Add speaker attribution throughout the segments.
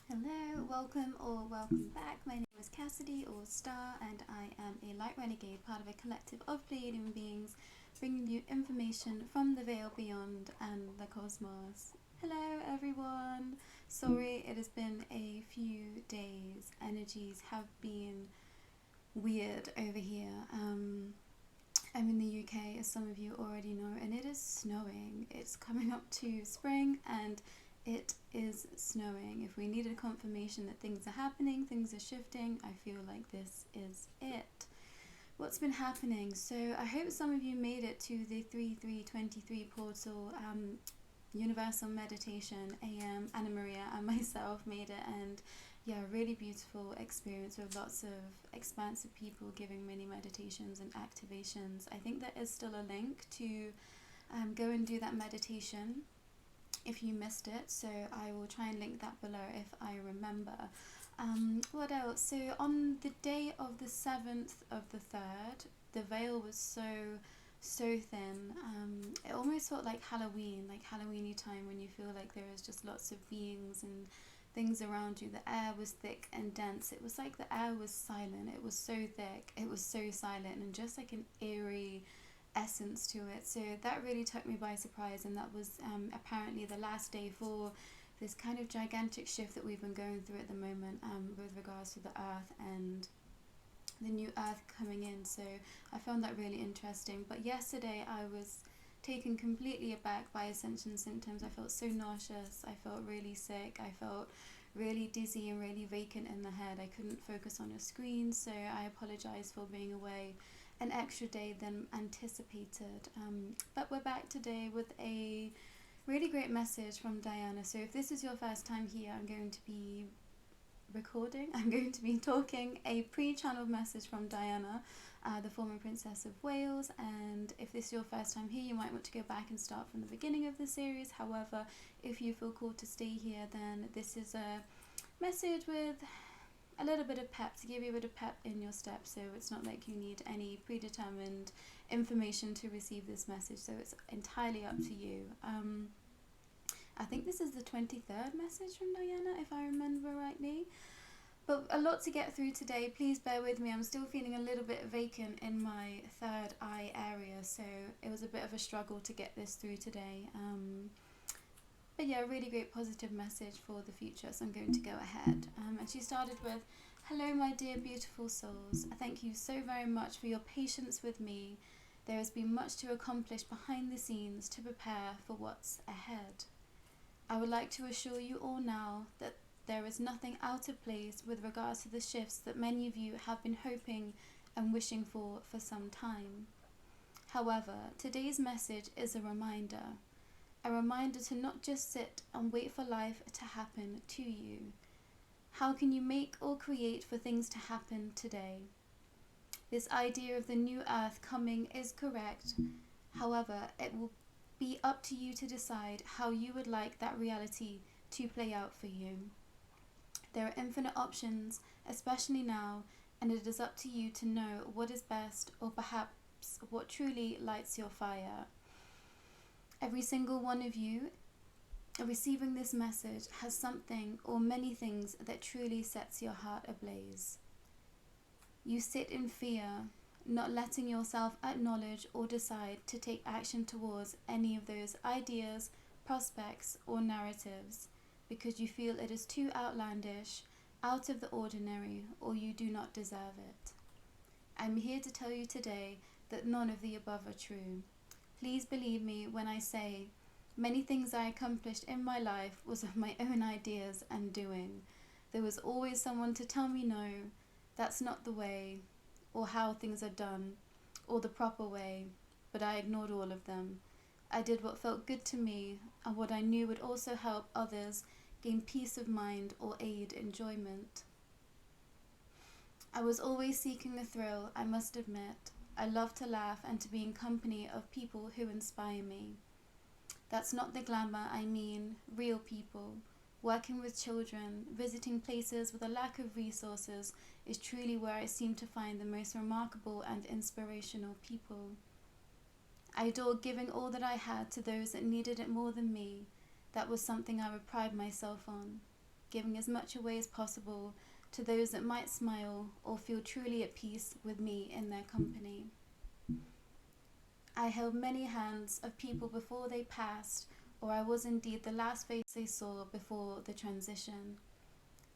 Speaker 1: Hello, welcome or welcome back. My name is Cassidy or Starr, and I am a Light Renegade, part of a collective of Pleiadian beings, bringing you information from the veil beyond and the cosmos. Hello, everyone. Sorry, it has been a few days. Energies have been weird over here. I'm in the UK, as some of you already know, and it is snowing. It's coming up to spring, and it is snowing. If we needed confirmation that things are happening, things are shifting, I feel like this is it. What's been happening? So I hope some of you made it to the 3323 portal, Universal Meditation AM. Anna Maria and myself made it, and yeah, really beautiful experience with lots of expansive people giving mini meditations and activations. I think there is still a link to go and do that meditation if you missed it, so I will try and link that below if I remember. What else? So on the day of the 7th of the 3rd, the veil was so thin. It almost felt like Halloween, like Halloweeny time, when you feel like there is just lots of beings and things around you. The air was thick and dense. It was like the air was silent. It was so thick, it was so silent, and just like an eerie essence to it. So that really took me by surprise, and that was apparently the last day for this kind of gigantic shift that we've been going through at the moment, with regards to the earth and the new earth coming in. So I found that really interesting. But yesterday I was taken completely aback by ascension symptoms. I felt so nauseous, I felt really sick, I felt really dizzy and really vacant in the head. I couldn't focus on a screen, so I apologize for being away an extra day than anticipated. But we're back today with a really great message from Diana. So if this is your first time here, I'm going to be talking a pre-channeled message from Diana, the former Princess of Wales. And if this is your first time here, you might want to go back and start from the beginning of the series. However, if you feel called to stay here, then this is a message with a little bit of pep, to give you a bit of pep in your steps. So it's not like you need any predetermined information to receive this message, so it's entirely up to you. I think this is the 23rd message from Diana, if I remember rightly. But a lot to get through today. Please bear with me. I'm still feeling a little bit vacant in my third eye area, so it was a bit of a struggle to get this through today. But yeah, a really great positive message for the future, so I'm going to go ahead. And she started with, "Hello, my dear beautiful souls. Thank you so very much for your patience with me. There has been much to accomplish behind the scenes to prepare for what's ahead. I would like to assure you all now that there is nothing out of place with regards to the shifts that many of you have been hoping and wishing for some time. However, today's message is a reminder to not just sit and wait for life to happen to you. How can you make or create for things to happen today? This idea of the new earth coming is correct. However, it will be up to you to decide how you would like that reality to play out for you. There are infinite options, especially now, and it is up to you to know what is best, or perhaps what truly lights your fire. Every single one of you receiving this message has something or many things that truly sets your heart ablaze. You sit in fear, not letting yourself acknowledge or decide to take action towards any of those ideas, prospects, or narratives, because you feel it is too outlandish, out of the ordinary, or you do not deserve it. I'm here to tell you today that none of the above are true. Please believe me when I say many things I accomplished in my life was of my own ideas and doing. There was always someone to tell me no, that's not the way, or how things are done, or the proper way, but I ignored all of them. I did what felt good to me, and what I knew would also help others gain peace of mind or aid enjoyment. I was always seeking the thrill, I must admit. I love to laugh and to be in company of people who inspire me. That's not the glamour, I mean real people. Working with children, visiting places with a lack of resources is truly where I seem to find the most remarkable and inspirational people. I adored giving all that I had to those that needed it more than me. That was something I would pride myself on. giving as much away as possible to those that might smile or feel truly at peace with me in their company. I held many hands of people before they passed, or I was indeed the last face they saw before the transition.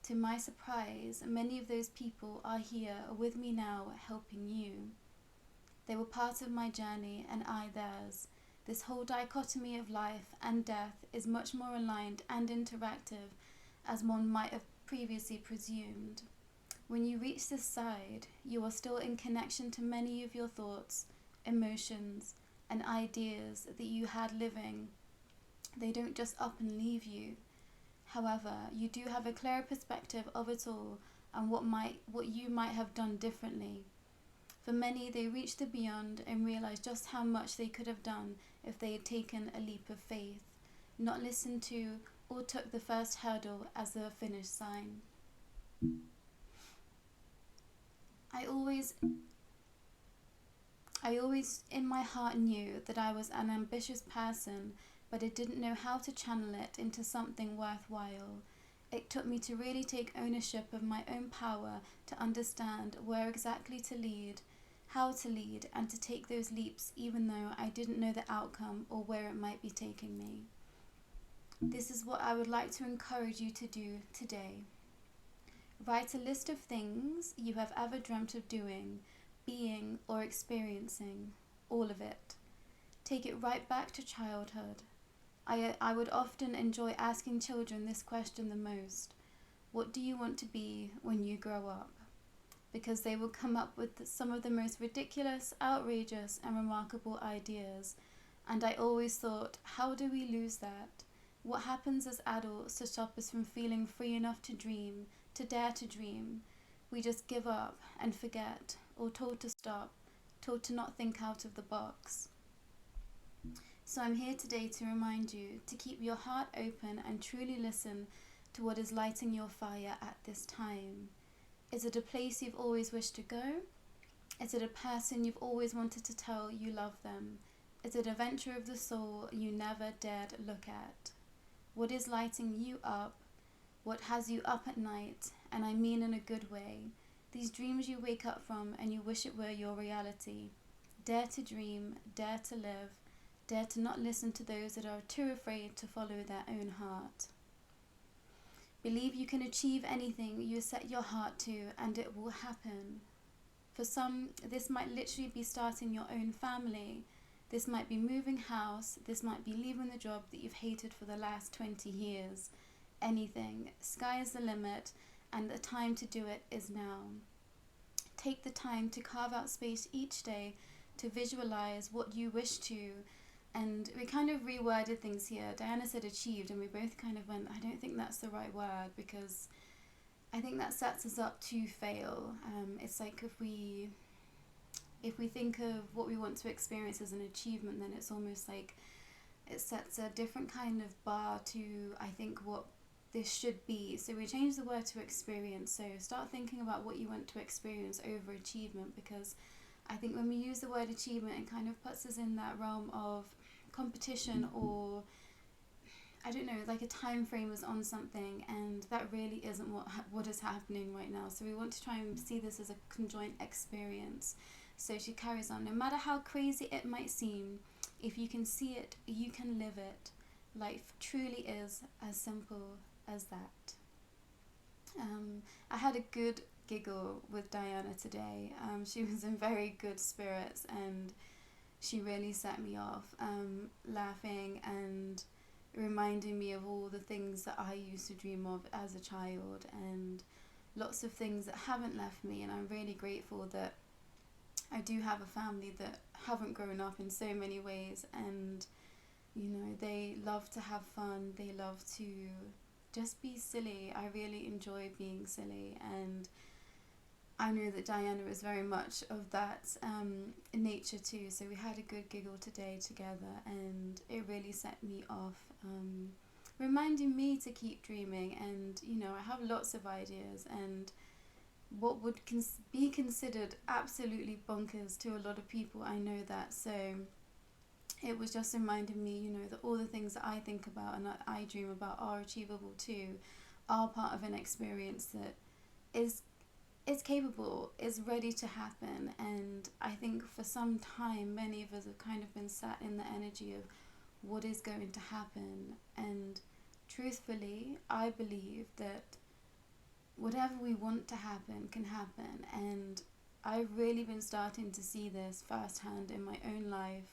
Speaker 1: To my surprise, many of those people are here with me now, helping you. They were part of my journey and I theirs. This whole dichotomy of life and death is much more aligned and interactive as one might have previously presumed. When you reach this side, you are still in connection to many of your thoughts, emotions, and ideas that you had living. They don't just up and leave you. However, you do have a clearer perspective of it all and what you might have done differently. For many, they reach the beyond and realize just how much they could have done if they had taken a leap of faith, not listened to or took the first hurdle as the finish sign. I always in my heart knew that I was an ambitious person, but I didn't know how to channel it into something worthwhile. It took me to really take ownership of my own power to understand where exactly to lead, how to lead, and to take those leaps even though I didn't know the outcome or where it might be taking me. This is what I would like to encourage you to do today. Write a list of things you have ever dreamt of doing, being, or experiencing, all of it. Take it right back to childhood. I would often enjoy asking children this question the most. What do you want to be when you grow up? Because they will come up with some of the most ridiculous, outrageous, and remarkable ideas. And I always thought, how do we lose that? What happens as adults to stop us from feeling free enough to dream, to dare to dream? We just give up and forget, or told to stop, told to not think out of the box. So I'm here today to remind you to keep your heart open and truly listen to what is lighting your fire at this time. Is it a place you've always wished to go? Is it a person you've always wanted to tell you love them? Is it a venture of the soul you never dared look at? What is lighting you up? What has you up at night? And I mean in a good way. These dreams you wake up from and you wish it were your reality. Dare to dream, dare to live, dare to not listen to those that are too afraid to follow their own heart. Believe you can achieve anything you set your heart to and it will happen. For some, this might literally be starting your own family. This might be moving house. This might be leaving the job that you've hated for the last 20 years. Anything. Sky is the limit and the time to do it is now. Take the time to carve out space each day to visualize what you wish to. And we kind of reworded things here. Diana said achieved and we both kind of went, I don't think that's the right word because I think that sets us up to fail. It's like if we think of what we want to experience as an achievement, then it's almost like it sets a different kind of bar to, I think, what this should be. So we changed the word to experience. So start thinking about what you want to experience over achievement, because I think when we use the word achievement, it kind of puts us in that realm of competition, or I don't know, like a time frame is on something, and that really isn't what is happening right now. So we want to try and see this as a conjoint experience. So she carries on, no matter how crazy it might seem, if you can see it, you can live it. Life truly is as simple as that. I had a good giggle with Diana today. She was in very good spirits and she really set me off, laughing and reminding me of all the things that I used to dream of as a child, and lots of things that haven't left me. And I'm really grateful that I do have a family that haven't grown up in so many ways, and you know, they love to have fun, they love to just be silly. I really enjoy being silly, and I know that Diana is very much of that nature too. So we had a good giggle today together, and it really set me off, reminding me to keep dreaming. And you know, I have lots of ideas, and what would be considered absolutely bonkers to a lot of people, I know that. So it was just reminding me, you know, that all the things that I think about and that I dream about are achievable too, are part of an experience that is capable, is ready to happen. And I think for some time many of us have kind of been sat in the energy of what is going to happen. And truthfully, I believe that whatever we want to happen can happen. And I've really been starting to see this firsthand in my own life,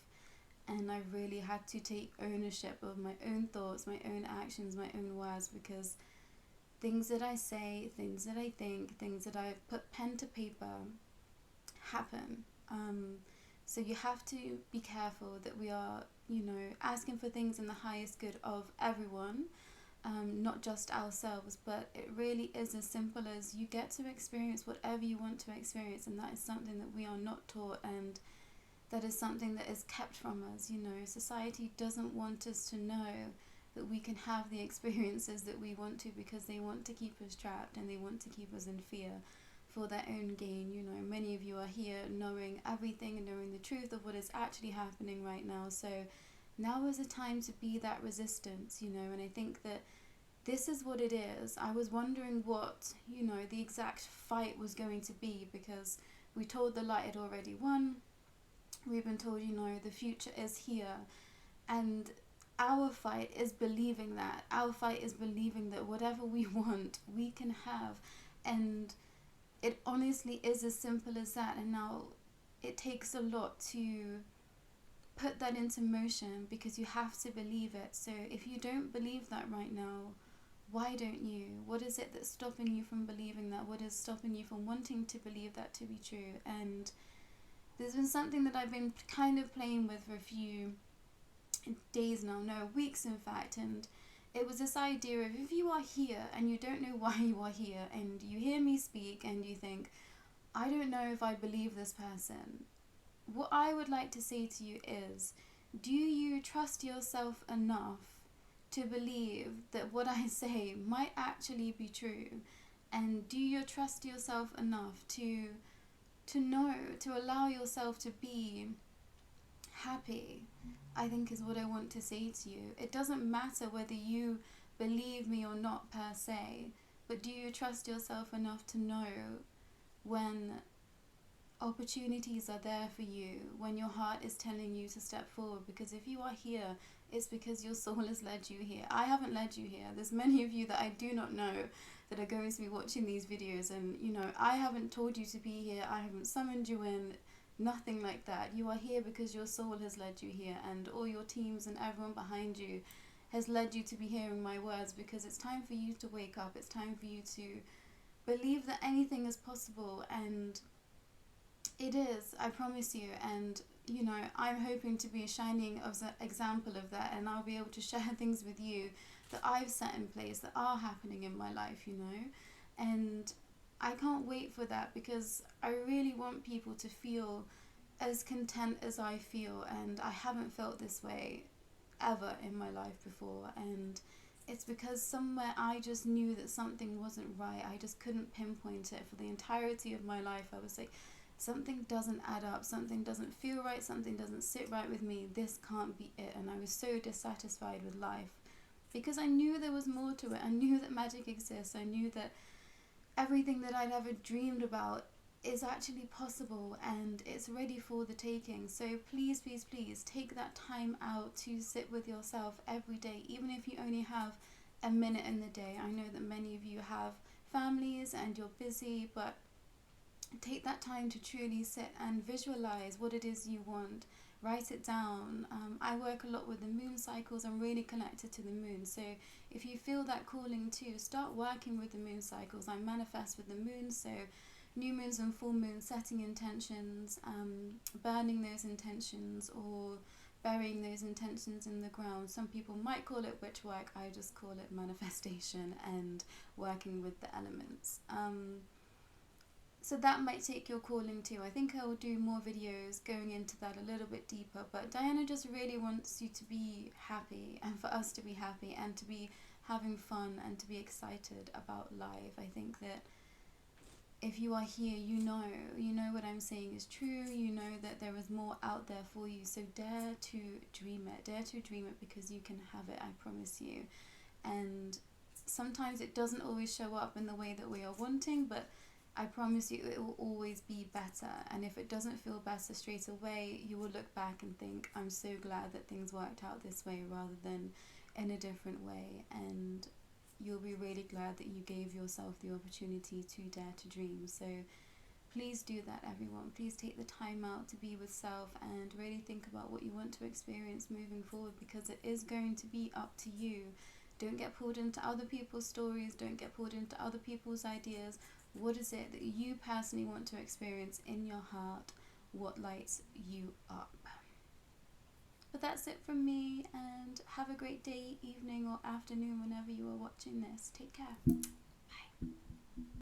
Speaker 1: and I really had to take ownership of my own thoughts, my own actions, my own words, because things that I say, things that I think, things that I put pen to paper happen. So you have to be careful that we are, asking for things in the highest good of everyone, not just ourselves. But it really is as simple as you get to experience whatever you want to experience, and that is something that we are not taught, and that is something that is kept from us. Society doesn't want us to know that we can have the experiences that we want to, because they want to keep us trapped and they want to keep us in fear for their own gain. Many of you are here knowing everything and knowing the truth of what is actually happening right now. So now is the time to be that resistance, and I think that this is what it is. I was wondering what, the exact fight was going to be, because we told the light had already won. We've been told, the future is here. And our fight is believing that. Our fight is believing that whatever we want, we can have. And it honestly is as simple as that. And now it takes a lot to put that into motion, because you have to believe it. So if you don't believe that right now, why don't you? What is it that's stopping you from believing that? What is stopping you from wanting to believe that to be true? And there's been something that I've been kind of playing with for a few days now, no, weeks in fact, and it was this idea of, if you are here and you don't know why you are here, and you hear me speak and you think, I don't know if I believe this person, what I would like to say to you is, do you trust yourself enough to believe that what I say might actually be true? And do you trust yourself enough to know, to allow yourself to be happy? I think is what I want to say to you. It doesn't matter whether you believe me or not per se, but do you trust yourself enough to know when opportunities are there for you, when your heart is telling you to step forward? Because if you are here, it's because your soul has led you here. I haven't led you here. There's many of you that I do not know that are going to be watching these videos, and I haven't told you to be here. I haven't summoned you in. Nothing like that. You are here because your soul has led you here, and all your teams and everyone behind you has led you to be hearing my words, because it's time for you to wake up. It's time for you to believe that anything is possible, and it is, I promise you. And I'm hoping to be a shining example of that, and I'll be able to share things with you that I've set in place that are happening in my life, and I can't wait for that, because I really want people to feel as content as I feel, and I haven't felt this way ever in my life before. And it's because somewhere I just knew that something wasn't right. I just couldn't pinpoint it. For the entirety of my life, I was like, something doesn't add up, something doesn't feel right, something doesn't sit right with me, this can't be it. And I was so dissatisfied with life, because I knew there was more to it. I knew that magic exists. I knew that everything that I'd ever dreamed about is actually possible, and it's ready for the taking. So please, please, please take that time out to sit with yourself every day, even if you only have a minute in the day. I know that many of you have families and you're busy, but take that time to truly sit and visualize what it is you want. Write it down. I work a lot with the moon cycles. I'm really connected to the moon. So if you feel that calling too, start working with the moon cycles. I manifest with the moon. So new moons and full moons, setting intentions, burning those intentions, or burying those intentions in the ground. Some people might call it witch work. I just call it manifestation and working with the elements. So that might take your calling too. I think I will do more videos going into that a little bit deeper, but Diana just really wants you to be happy, and for us to be happy, and to be having fun, and to be excited about life. I think that if you are here, you know what I'm saying is true. You know that there is more out there for you. So dare to dream it. Dare to dream it, because you can have it, I promise you. And sometimes it doesn't always show up in the way that we are wanting, but I promise you it will always be better. And if it doesn't feel better straight away, you will look back and think, I'm so glad that things worked out this way rather than in a different way. And you'll be really glad that you gave yourself the opportunity to dare to dream. So please do that, everyone. Please take the time out to be with self and really think about what you want to experience moving forward, because it is going to be up to you. Don't get pulled into other people's stories. Don't get pulled into other people's ideas. What is it that you personally want to experience in your heart? What lights you up? But that's it from me, and have a great day, evening or afternoon whenever you are watching this. Take care.